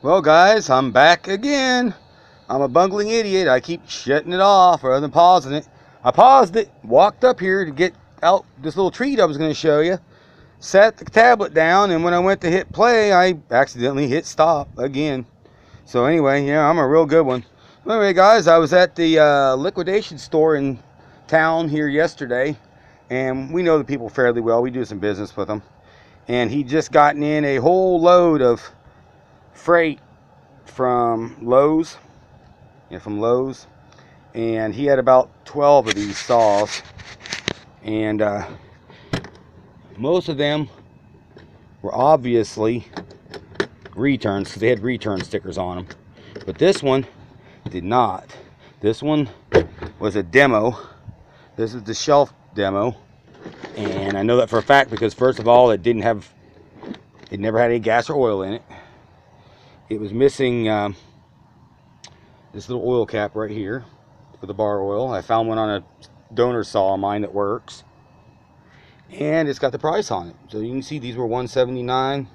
Well, guys, I'm back again. I'm a bungling idiot. I keep shutting it off rather than pausing it. I paused it, walked up here to get out this little treat I was going to show you, set the tablet down, and when I went to hit play, I accidentally hit stop again. So anyway, yeah, I'm a real good one. Anyway, guys, I was at the liquidation store in town here yesterday, and we know the people fairly well. We do some business with them. And he just gotten in a whole load of freight from Lowe's, and he had about 12 of these saws, and most of them were obviously returns because they had return stickers on them, but this one did not. This one was a demo. This is the shelf demo, and I know that for a fact because first of all, it never had any gas or oil in it. It was missing this little oil cap right here for the bar oil. I found one on a donor saw of mine that works, and it's got the price on it. So you can see these were $179,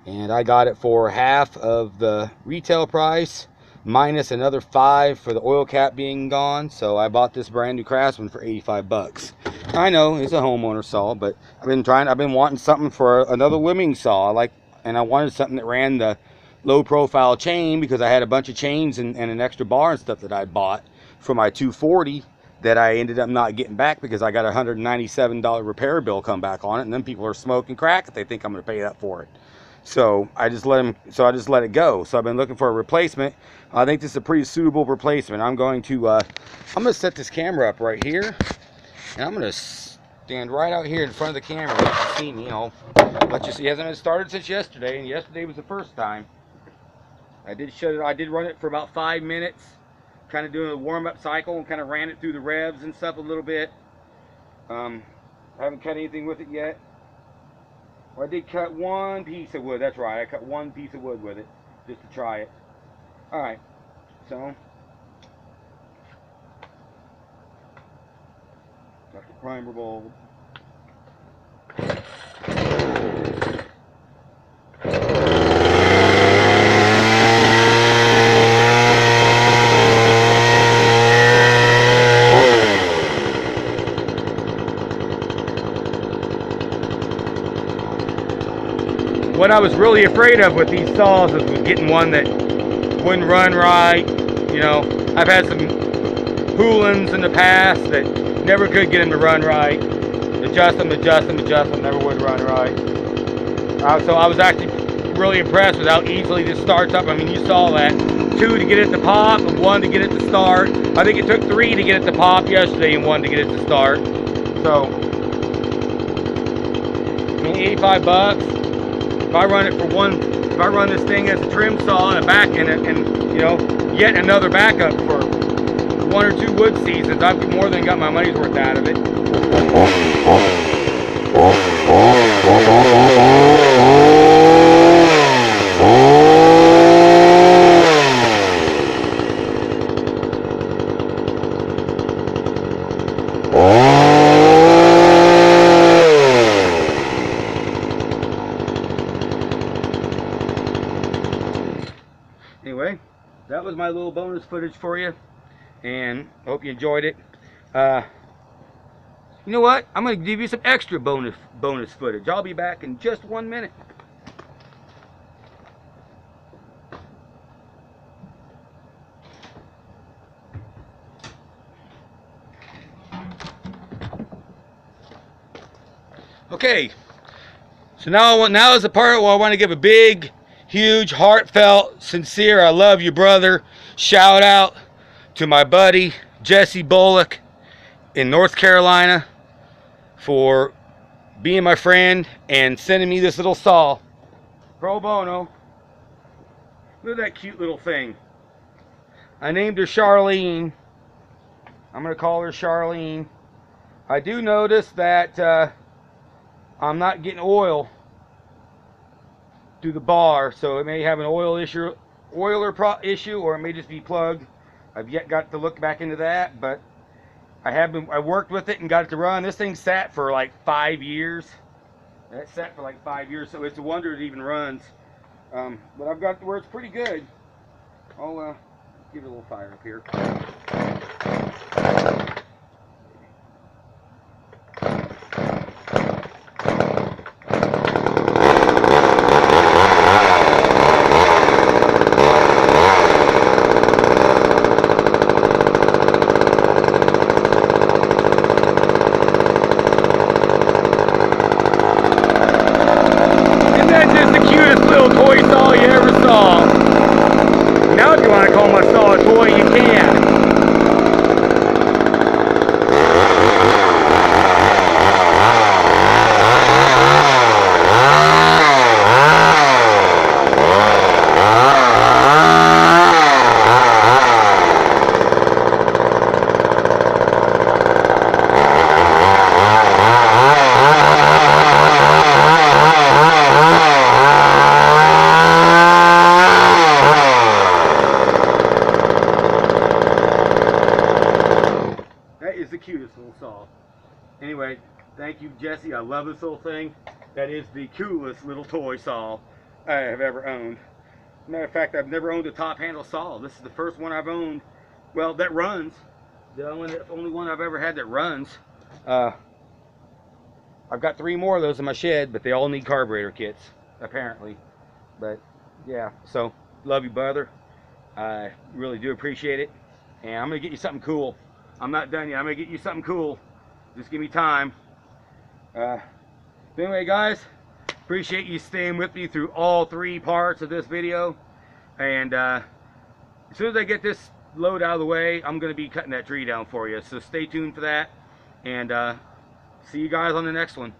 and I got it for half of the retail price minus another $5 for the oil cap being gone. So I bought this brand new Craftsman for 85 bucks. I know it's a homeowner saw, but I've been wanting something for another limbing saw. And I wanted something that ran the low profile chain because I had a bunch of chains and an extra bar and stuff that I bought for my 240 that I ended up not getting back because I got a $197 repair bill come back on it, and then people are smoking crack if they think I'm going to pay that for it. So I just let it go. So I've been looking for a replacement. I think this is a pretty suitable replacement. I'm going to set this camera up right here, and I'm going to stand right out here in front of the camera. Let you see me, let you see. It hasn't been started since yesterday, and yesterday was the first time. I did run it for about 5 minutes, kind of doing a warm-up cycle, and kind of ran it through the revs and stuff a little bit. I haven't cut anything with it yet. Well, I did cut one piece of wood. That's right, I cut one piece of wood with it just to try it. All right, so got the primer bulb. What I was really afraid of with these saws is getting one that wouldn't run right. You know, I've had some Poolins in the past that never could get them to run right. Adjust them, never would run right. So I was actually really impressed with how easily this starts up. I mean, you saw that. 2 to get it to pop and 1 to get it to start. I think it took 3 to get it to pop yesterday and 1 to get it to start. So, I mean, 85 bucks. If I run this thing as a trim saw and you know, yet another backup for 1 or 2 wood seasons, I've more than got my money's worth out of it. Anyway, that was my little bonus footage for you, and I hope you enjoyed it. You know what? I'm going to give you some extra bonus footage. I'll be back in just 1 minute. Okay, so now is the part where I want to give a big, huge, heartfelt, sincere, I love you, brother, shout out to my buddy Jesse Bullock in North Carolina for being my friend and sending me this little saw pro bono. Look at that cute little thing. I named her Charlene. I'm going to call her Charlene. I do notice that I'm not getting oil through the bar, so it may have an oiler issue, or it may just be plugged. I've yet got to look back into that, but I worked with it and got it to run. This thing sat for like 5 years. It sat for like 5 years, so it's a wonder it even runs. But I've got it where it's pretty good. I'll give it a little fire up here. Toy saw you ever saw. Now if you want to call my saw a toy, you can. Is the cutest little saw. Anyway, thank you, Jesse. I love this little thing. That is the coolest little toy saw I have ever owned. Matter of fact, I've never owned a top handle saw. This is the first one I've owned, well, that runs. The only one I've ever had that runs. I've got 3 more of those in my shed, but they all need carburetor kits, apparently. But yeah, so love you, brother. I really do appreciate it. And I'm gonna get you something cool. I'm not done yet. I'm gonna get you something cool. Just give me time. But anyway, guys, appreciate you staying with me through all 3 parts of this video. And as soon as I get this load out of the way, I'm gonna be cutting that tree down for you. So stay tuned for that. And see you guys on the next one.